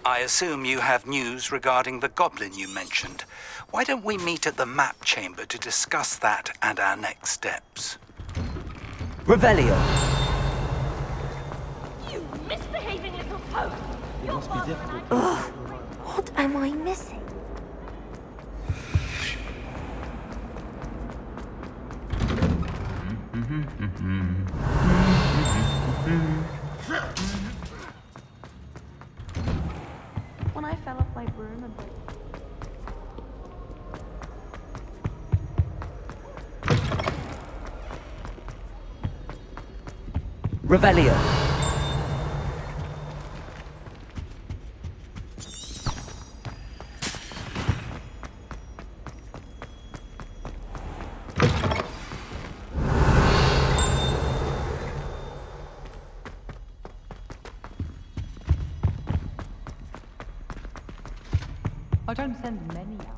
I assume you have news regarding the goblin you mentioned. Why don't we meet at the map chamber to discuss that and our next steps? Revelio. You misbehaving little poke! It must be difficult. Ugh, what am I missing? When I fell off my broom and Revelio. I don't send many out.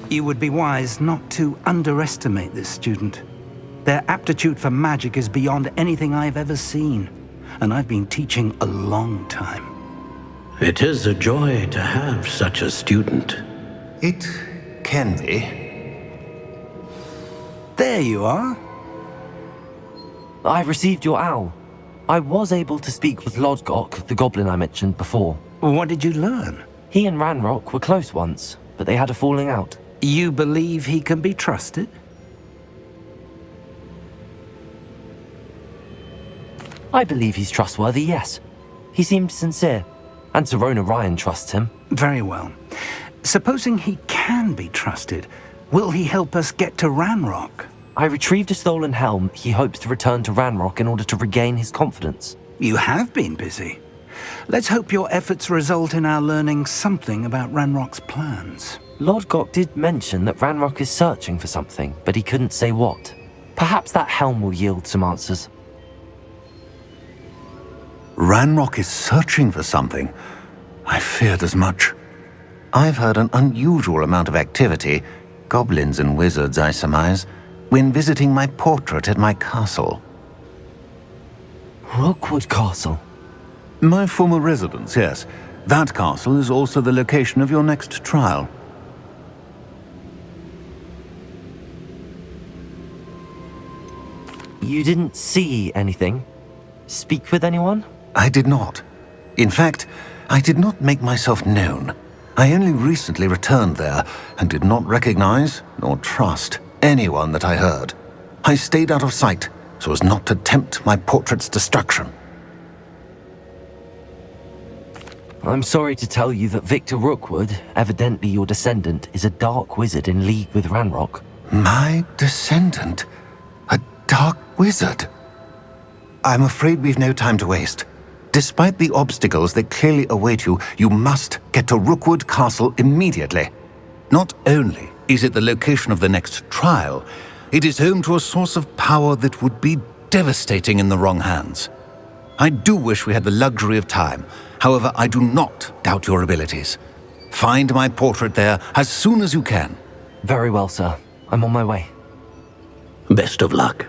You would be wise not to underestimate this student. Their aptitude for magic is beyond anything I've ever seen, and I've been teaching a long time. It is a joy to have such a student. It can be. There you are. I received your owl. I was able to speak with Lodgok, the goblin I mentioned before. What did you learn? He and Ranrock were close once, but they had a falling out. You believe he can be trusted? I believe he's trustworthy, yes. He seemed sincere, and Serona Ryan trusts him. Very well. Supposing he can be trusted, will he help us get to Ranrock? I retrieved a stolen helm he hopes to return to Ranrock in order to regain his confidence. You have been busy. Let's hope your efforts result in our learning something about Ranrock's plans. Lodgok did mention that Ranrock is searching for something, but he couldn't say what. Perhaps that helm will yield some answers. Ranrock is searching for something. I feared as much. I've heard an unusual amount of activity, goblins and wizards, I surmise, when visiting my portrait at my castle. Rookwood Castle. My former residence, yes. That castle is also the location of your next trial. You didn't see anything? Speak with anyone? I did not. In fact, I did not make myself known. I only recently returned there and did not recognize nor trust anyone that I heard. I stayed out of sight so as not to tempt my portrait's destruction. I'm sorry to tell you that Victor Rookwood, evidently your descendant, is a dark wizard in league with Ranrock. My descendant? A dark wizard? I'm afraid we've no time to waste. Despite the obstacles that clearly await you, you must get to Rookwood Castle immediately. Not only is it the location of the next trial, it is home to a source of power that would be devastating in the wrong hands. I do wish we had the luxury of time. However, I do not doubt your abilities. Find my portrait there as soon as you can. Very well, sir. I'm on my way. Best of luck.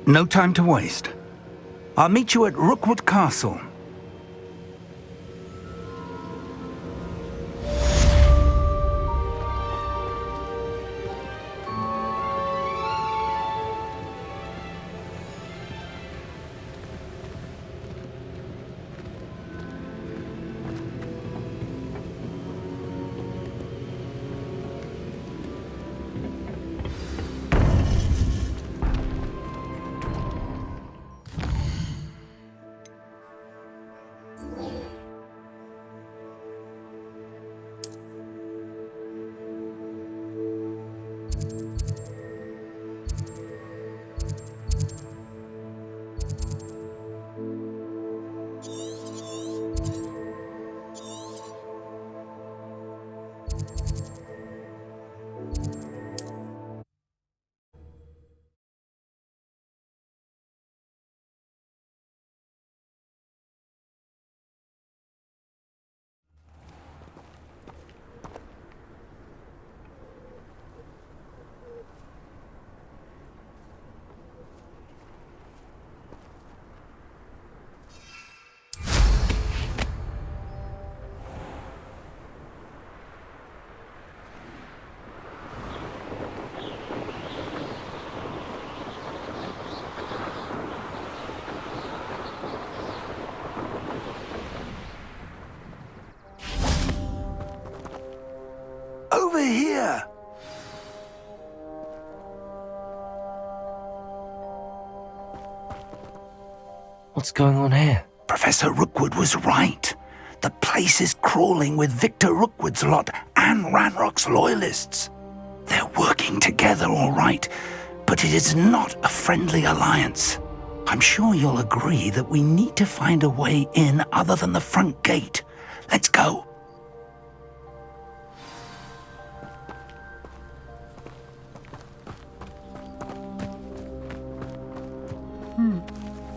No time to waste. I'll meet you at Rookwood Castle. over here! What's going on here? Professor Rookwood was right. The place is crawling with Victor Rookwood's lot and Ranrock's loyalists. They're working together all right, but it is not a friendly alliance. I'm sure you'll agree that we need to find a way in other than the front gate. Let's go.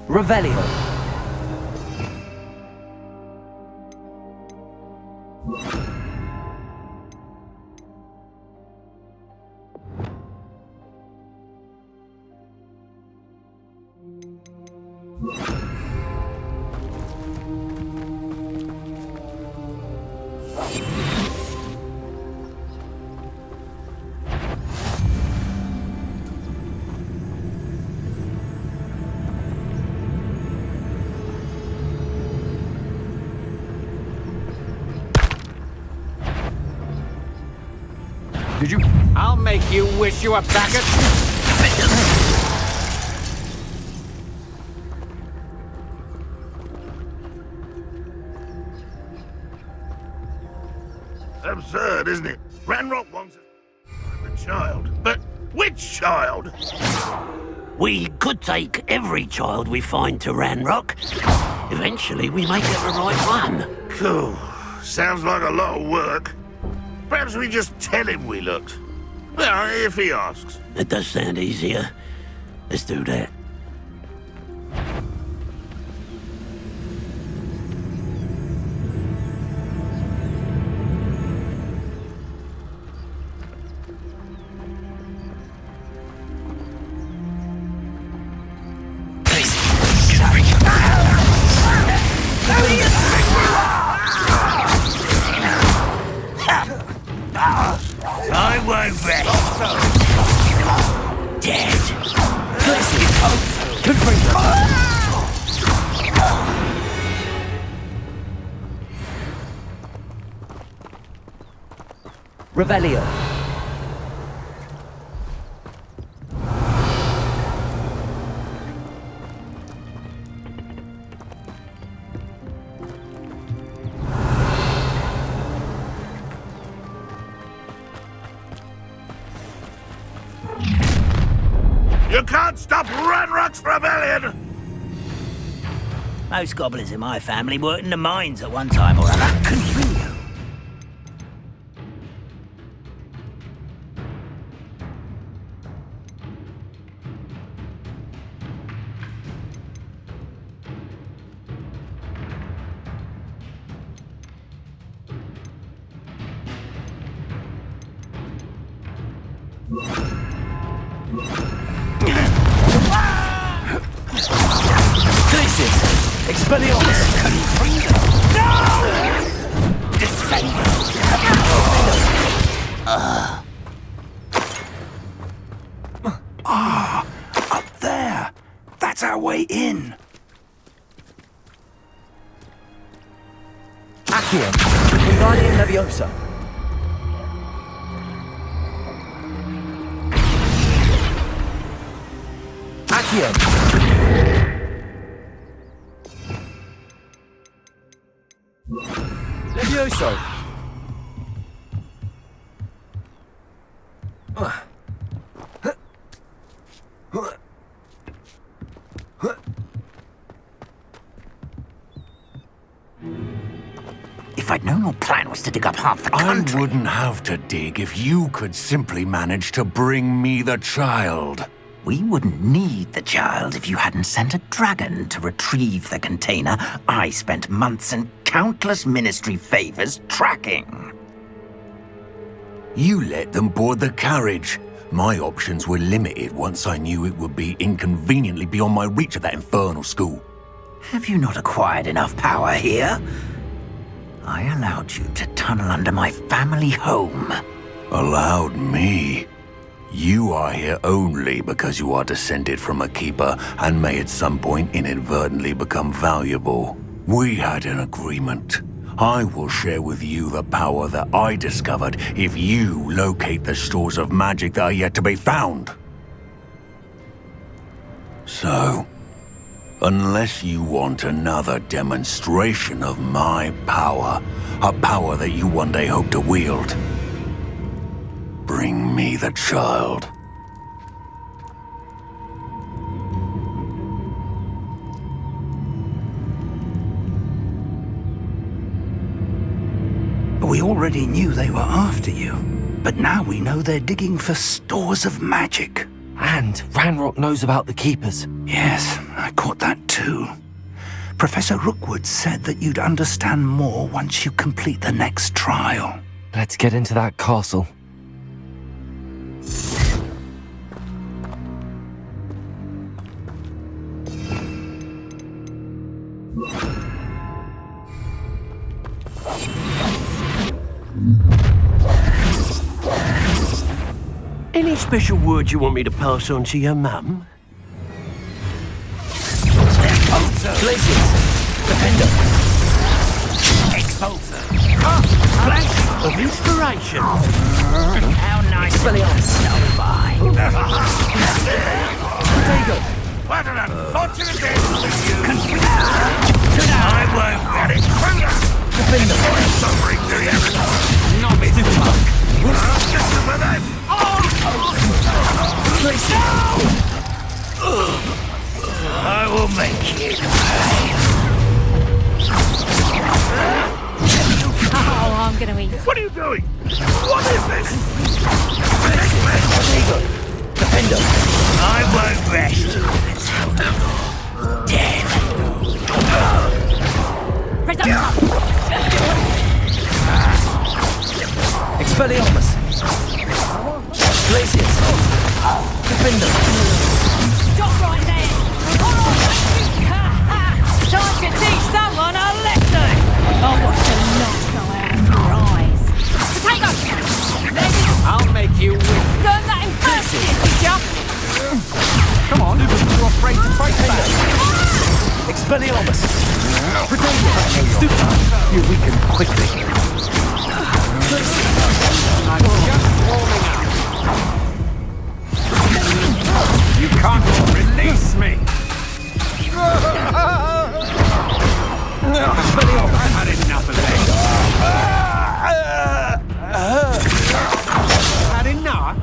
Revelio. Did you? I'll make you wish you were back at... Absurd, isn't it? Ranrock wants a child. But which child? We could take every child we find to Ranrock. Eventually, we may get the right one. Cool. Sounds like a lot of work. Perhaps we just tell him we looked. Well, if he asks. That does sound easier. Let's do that. I won't rest. Dead. Revelio. You can't stop Ranrock's rebellion! Most goblins in my family worked in the mines at one time or other. Continue. Expelliarmus! No! Descend! Up there! That's our way in! Accio. Wingardium Leviosa. Accio. Levioso. If I'd known your plan was to dig up half the I country... wouldn't have to dig if you could simply manage to bring me the child. We wouldn't need the child if you hadn't sent a dragon to retrieve the container I spent months and countless ministry favors tracking. You let them board the carriage. My options were limited once I knew it would be inconveniently beyond my reach at that infernal school. Have you not acquired enough power here? I allowed you to tunnel under my family home. Allowed me? You are here only because you are descended from a keeper and may at some point inadvertently become valuable. We had an agreement. I will share with you the power that I discovered if you locate the stores of magic that are yet to be found. So, unless you want another demonstration of my power, a power that you one day hope to wield, bring me the child. We already knew they were after you, but now we know they're digging for stores of magic. And Ranrock knows about the Keepers. Yes, I caught that too. Professor Rookwood said that you'd understand more once you complete the next trial. Let's get into that castle. Any special words you want me to pass on to your mum? Places! Defender! Expulsor! Flash of inspiration! How nice for the old snow by! What an unfortunate day for you! I won't let it through! Defender! Suffering to you! Novice monk! Just for them! I will make you pay. Oh, I'm gonna eat. What are you doing? What is this? Defender! I won't rest until dead. Expelliarmus! Glacius! Defender! Stop right there! Time to teach someone a lesson! I watched the light go out of your eyes. Potato! I'll make you win. Learn that in first year, did ya? Come on, you're afraid to fight back. Expelliarmus! Super! You weaken quickly. I'm just warming up. You can't release me. I've had enough of this. Had enough?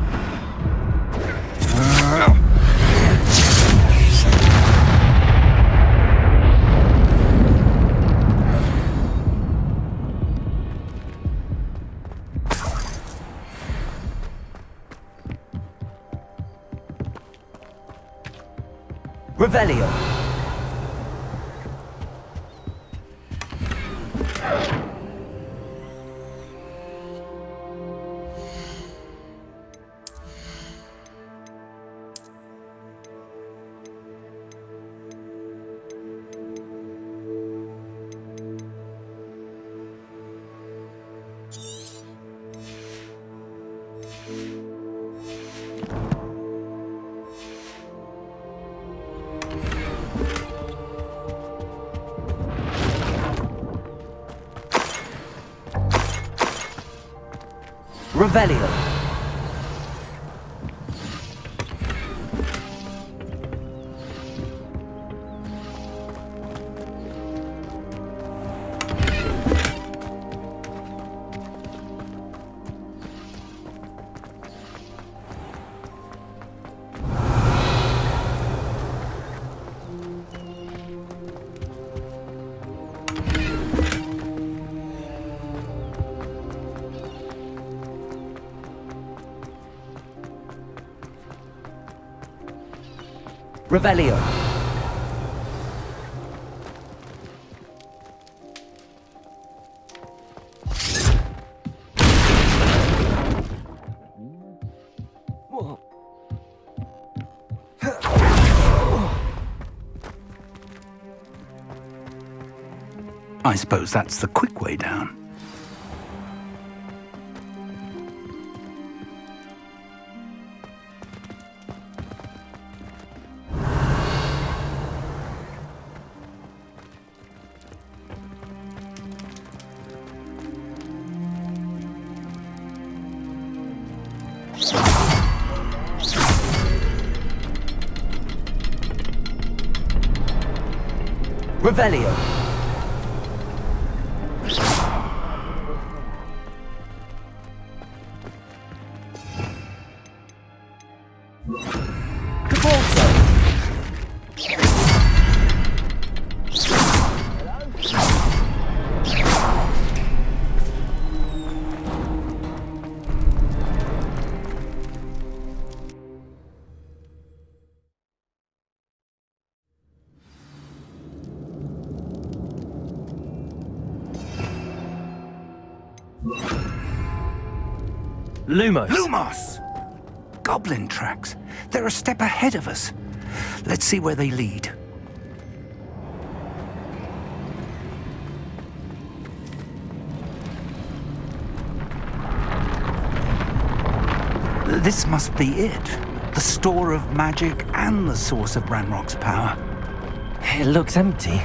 Revelio! Revelio! Revelio! I suppose that's the quick way down. Revelio. Cabalso. Lumos. Lumos! Goblin tracks. They're a step ahead of us. Let's see where they lead. This must be it. The store of magic and the source of Ranrock's power. It looks empty.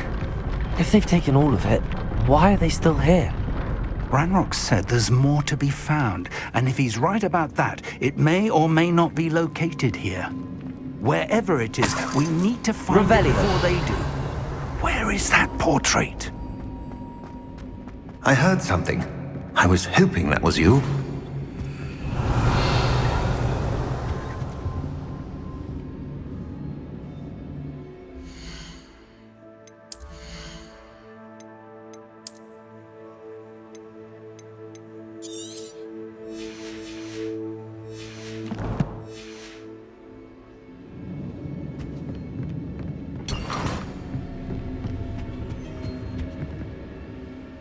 If they've taken all of it, why are they still here? Ranrock said there's more to be found, and if he's right about that, it may or may not be located here. Wherever it is, we need to find it before they do. Where is that portrait? I heard something. I was hoping that was you.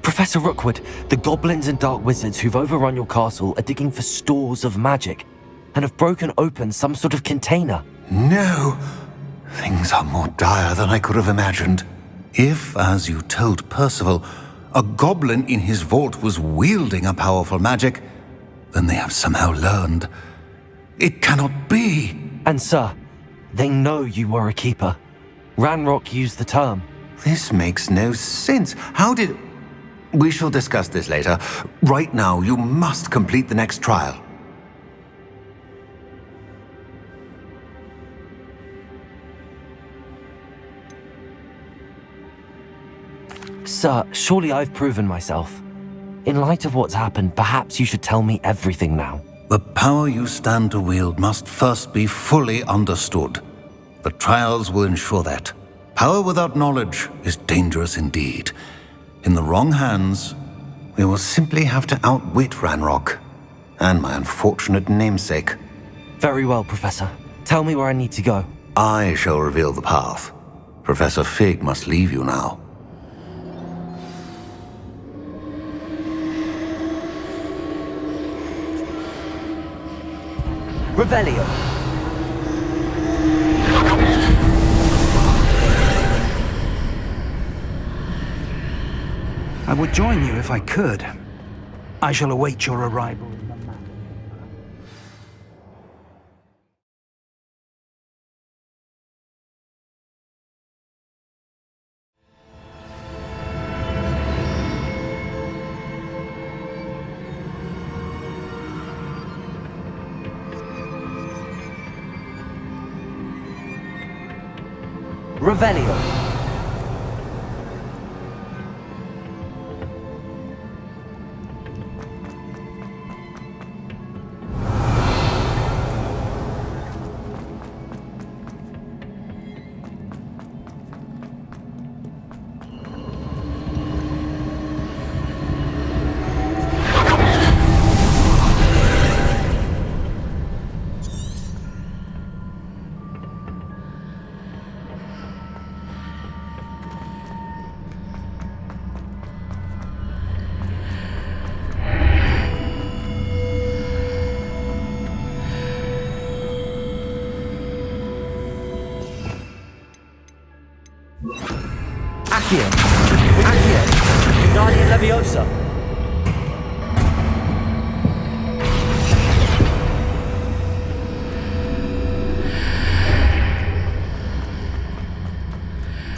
Professor Rookwood, the goblins and dark wizards who've overrun your castle are digging for stores of magic and have broken open some sort of container. No! Things are more dire than I could have imagined. If, as you told Percival, a goblin in his vault was wielding a powerful magic, then they have somehow learned. It cannot be! And sir, they know you were a keeper. Ranrock used the term. This makes no sense. How did... We shall discuss this later. Right now, you must complete the next trial. Sir, surely I've proven myself. In light of what's happened, perhaps you should tell me everything now. The power you stand to wield must first be fully understood. The trials will ensure that. Power without knowledge is dangerous indeed. In the wrong hands, we will simply have to outwit Ranrock and my unfortunate namesake. Very well, Professor. Tell me where I need to go. I shall reveal the path. Professor Fig must leave you now. Revelio. I would join you if I could. I shall await your arrival in the map. Revelio. Accio. Guardian Leviosa.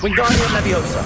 Wingardium Leviosa.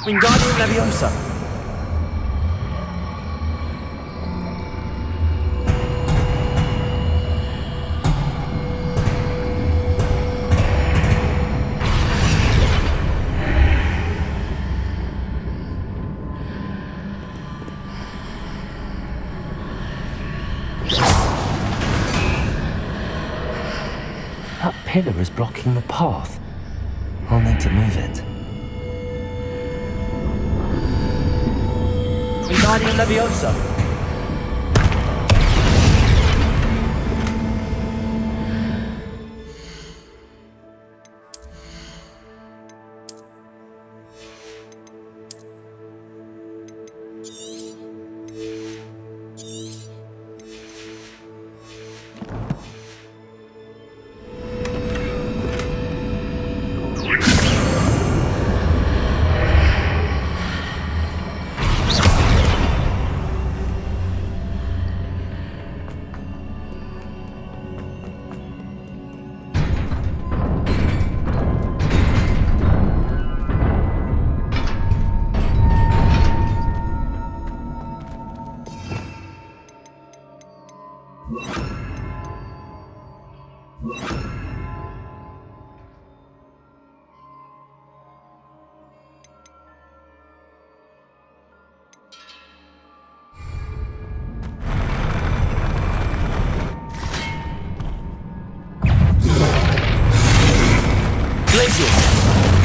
Wingardium Leviosa! That pillar is blocking the path. I'll need to move it. Wingardium Leviosa!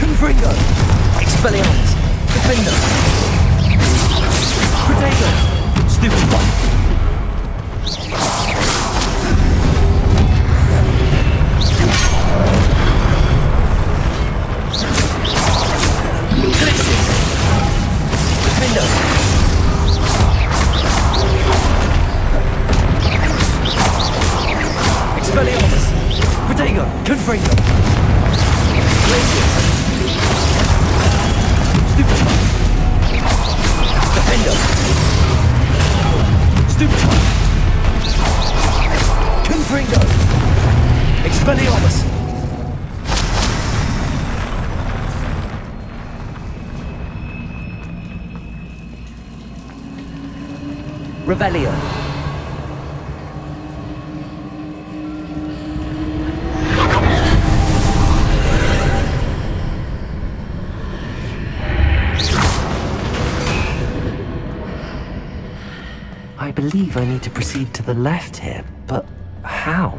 Confringo! Expelliarmus! Defender! Protego! Stupefy! Expelliarmus! Protego! Confringo! Stupefy! Defender! Stupefy! Confringo! Expelliarmus! Revelio! I believe I need to proceed to the left here, but how?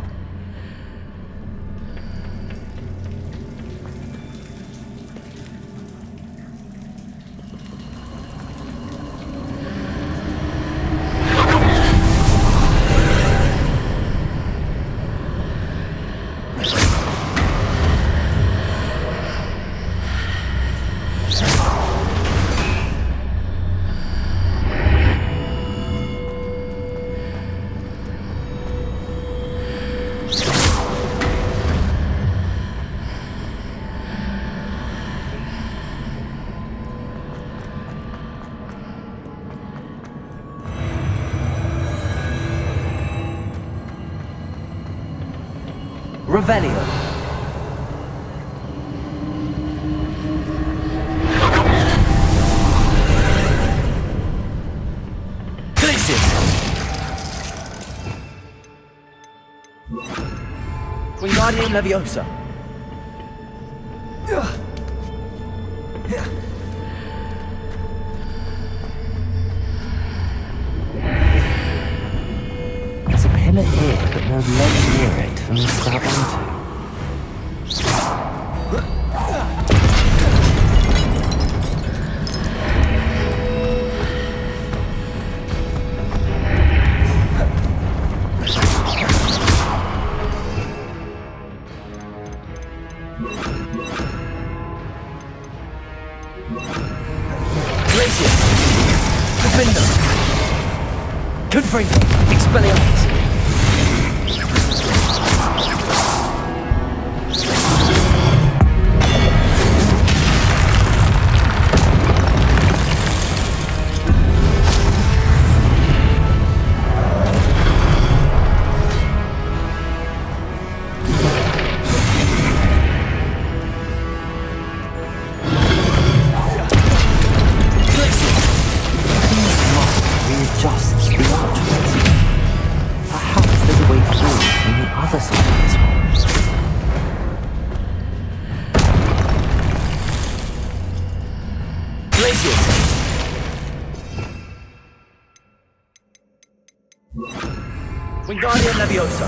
Revelio. Glacius. Wingardium Leviosa. There's a pillar toilet here, but no ledge near it for me to grab onto. Wingardium Leviosa.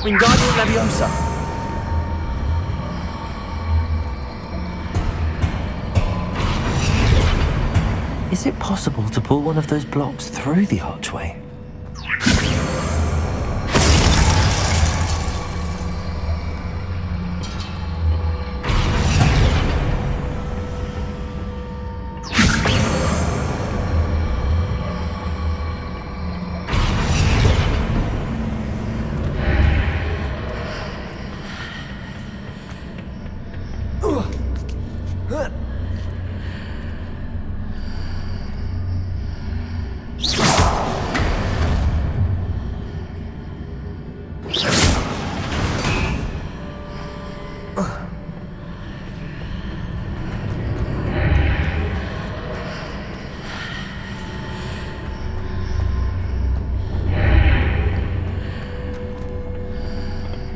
Wingardium Leviosa. Is it possible to pull one of those blocks through the archway?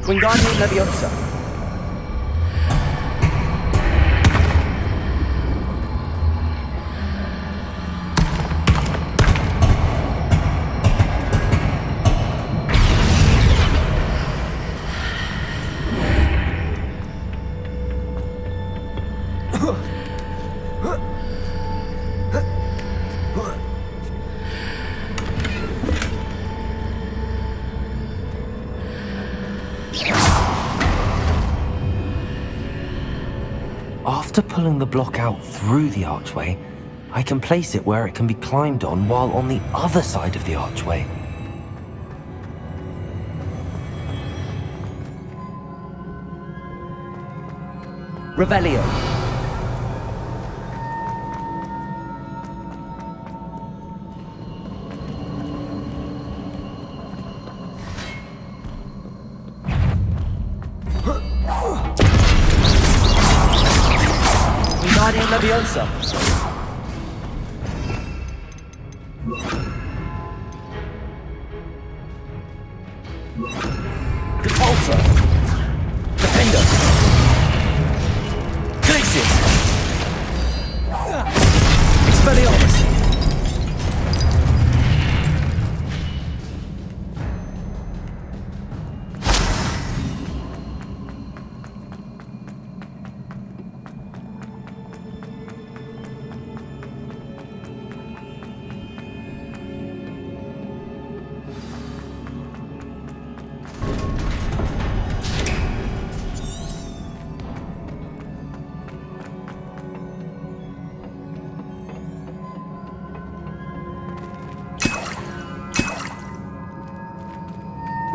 Wingardium Leviosa. After pulling the block out through the archway, I can place it where it can be climbed on while on the other side of the archway. Revelio. Wingardium Leviosa. Repulsor. Defender. Glacius. Expelliarmus.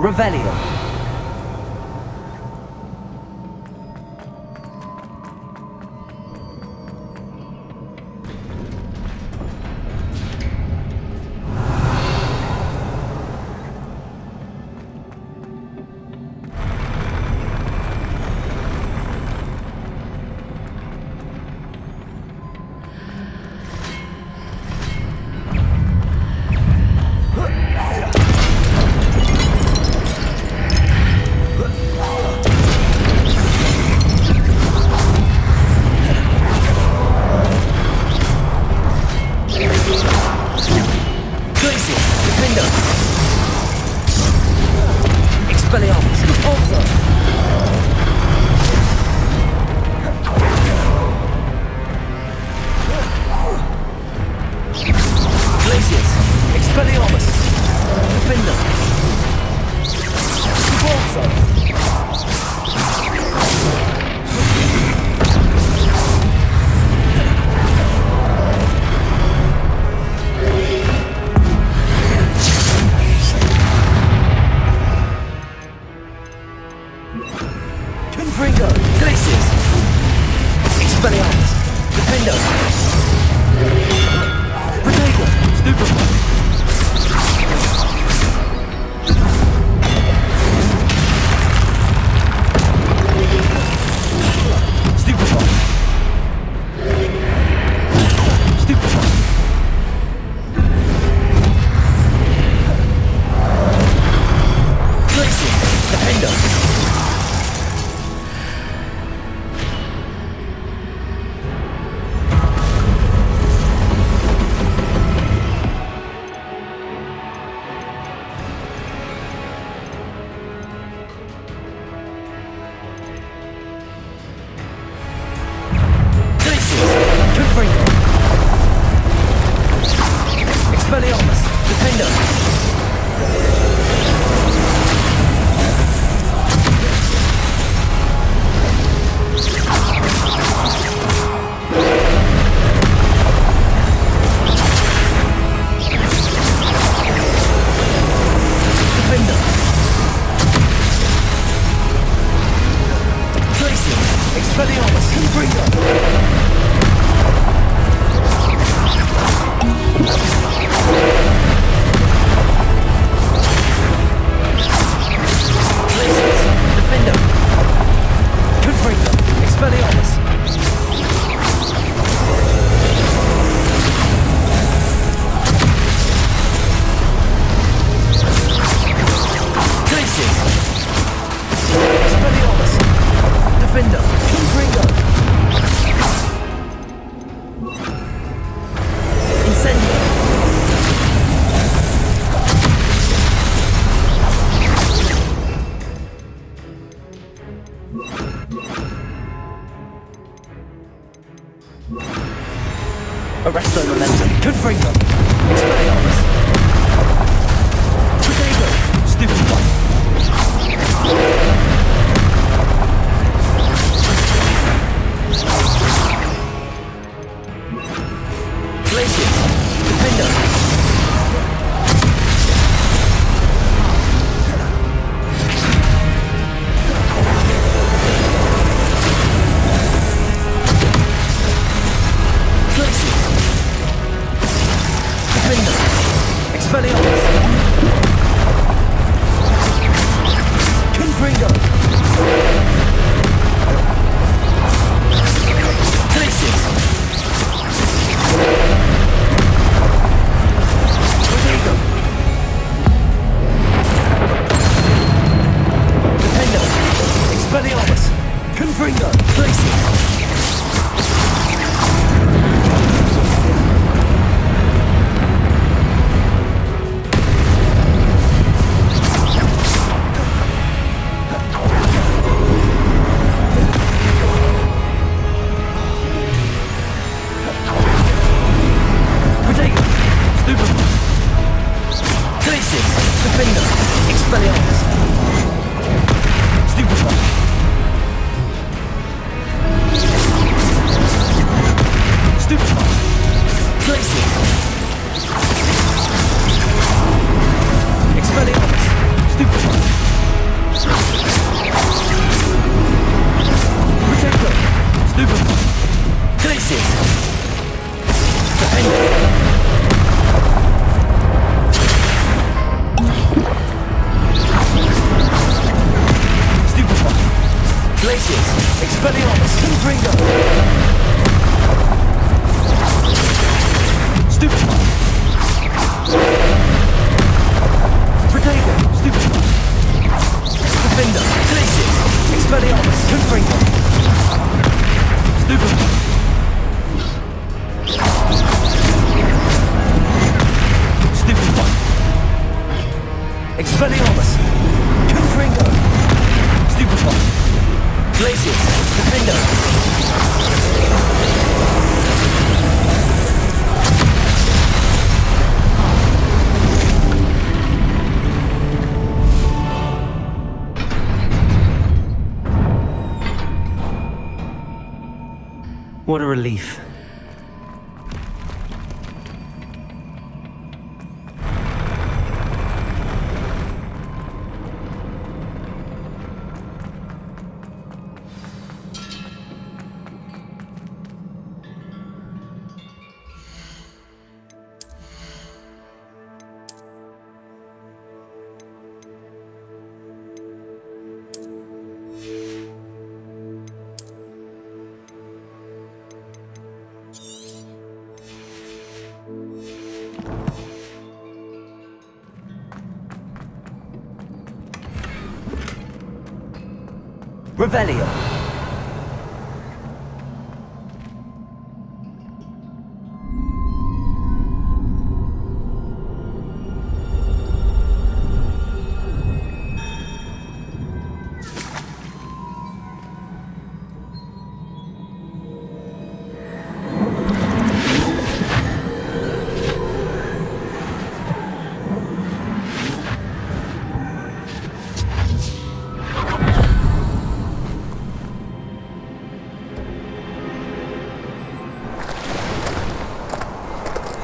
Revelio. Confringo! Glaciers! Expelliarmus! Defendo! Protego! Stupefy! Stupefy! Stupefy! Glaciers! Defendo! Expelliarmus! Defendo! Defendo! Glacier! Expelliarmus! Confringo! Defender! Confringo! Expelliarmus! Glaciers! Expelliarmus! Defender! Confringo! Incendio! Arresto momentum. Confringo. Expelliarmus. Protego. Stupefy. Glaciers. Defendo. Expelliarmus! Confringo! Glaciers! Protego! Defendo! Expelliarmus! Confringo! Glaciers! Defender! Expelliarmus! Stupefy! Stupefy! Glacier! Expelliarmus! Stupefy! Protego! Stupefy! Glacier! Defender! Glaciers! Expelliarmus! Confringo! Stupefy! Protego! Stupefy! Defender! Glaciers! Expelliarmus! Confringo! Stupefy! Stupefy! Expelliarmus! Confringo! Stupefy! Glaciers! Defender! What a relief. Revelio.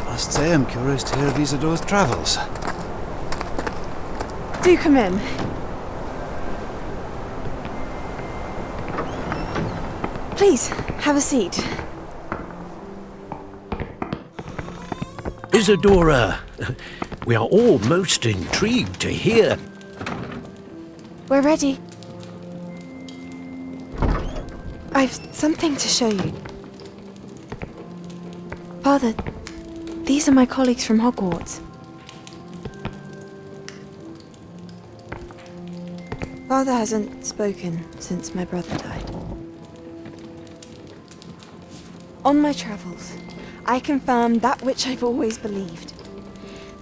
I must say I'm curious to hear of Isidore's travels. Do come in. Please, have a seat. Isadora, we are all most intrigued to hear. We're ready. I've something to show you. Father, these are my colleagues from Hogwarts. Father hasn't spoken since my brother died. On my travels, I confirmed that which I've always believed.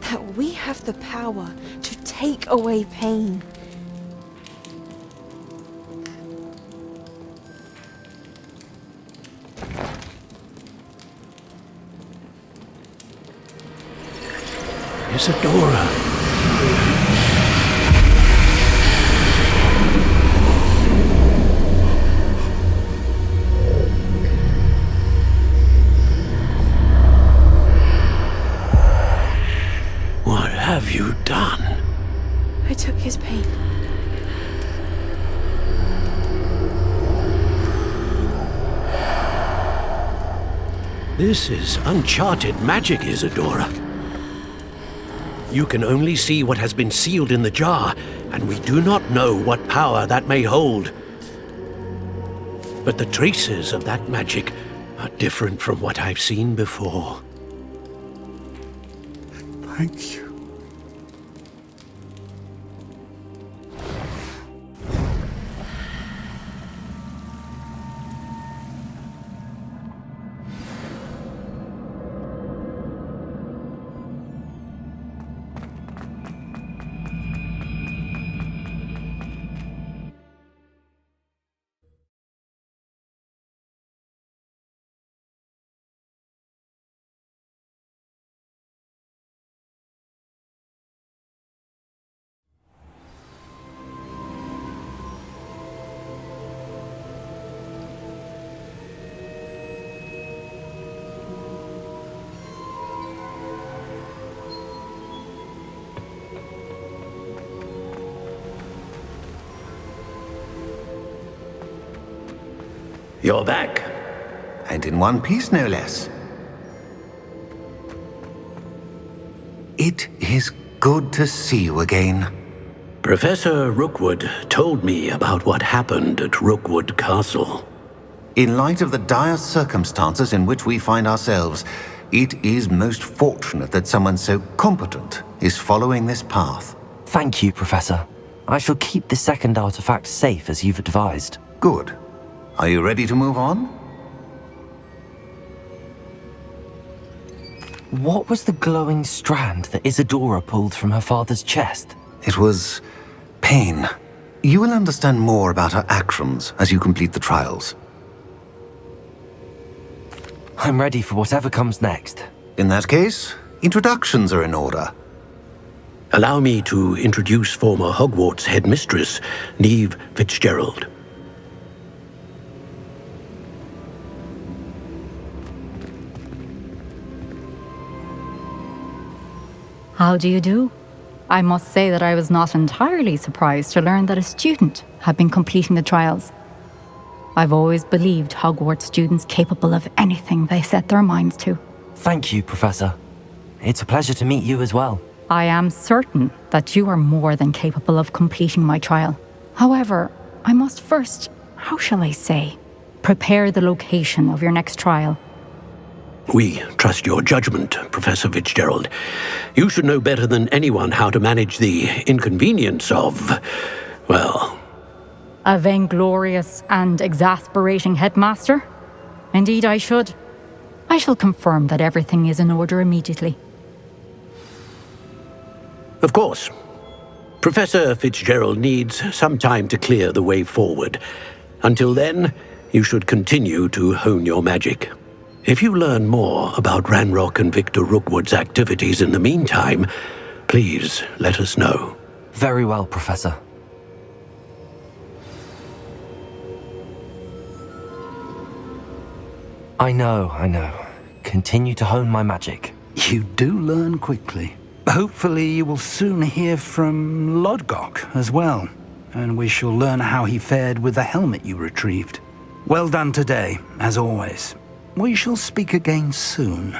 That we have the power to take away pain. Isadora. What have you done? I took his pain. This is uncharted magic, Isadora. You can only see what has been sealed in the jar, and we do not know what power that may hold. But the traces of that magic are different from what I've seen before. Thank you. You're back. And in one piece, no less. It is good to see you again. Professor Rookwood told me about what happened at Rookwood Castle. In light of the dire circumstances in which we find ourselves, it is most fortunate that someone so competent is following this path. Thank you, Professor. I shall keep the second artifact safe as you've advised. Good. Are you ready to move on? What was the glowing strand that Isadora pulled from her father's chest? It was pain. You will understand more about her actions as you complete the trials. I'm ready for whatever comes next. In that case, introductions are in order. Allow me to introduce former Hogwarts headmistress, Neve Fitzgerald. How do you do? I must say that I was not entirely surprised to learn that a student had been completing the trials. I've always believed Hogwarts students capable of anything they set their minds to. Thank you, Professor. It's a pleasure to meet you as well. I am certain that you are more than capable of completing my trial. However, I must first, how shall I say, prepare the location of your next trial. We trust your judgment, Professor Fitzgerald. You should know better than anyone how to manage the inconvenience of, well... A vainglorious and exasperating headmaster? Indeed, I should. I shall confirm that everything is in order immediately. Of course. Professor Fitzgerald needs some time to clear the way forward. Until then, you should continue to hone your magic. If you learn more about Ranrock and Victor Rookwood's activities in the meantime, please let us know. Very well, Professor. I know. Continue to hone my magic. You do learn quickly. Hopefully you will soon hear from Lodgok as well, and we shall learn how he fared with the helmet you retrieved. Well done today, as always. We shall speak again soon.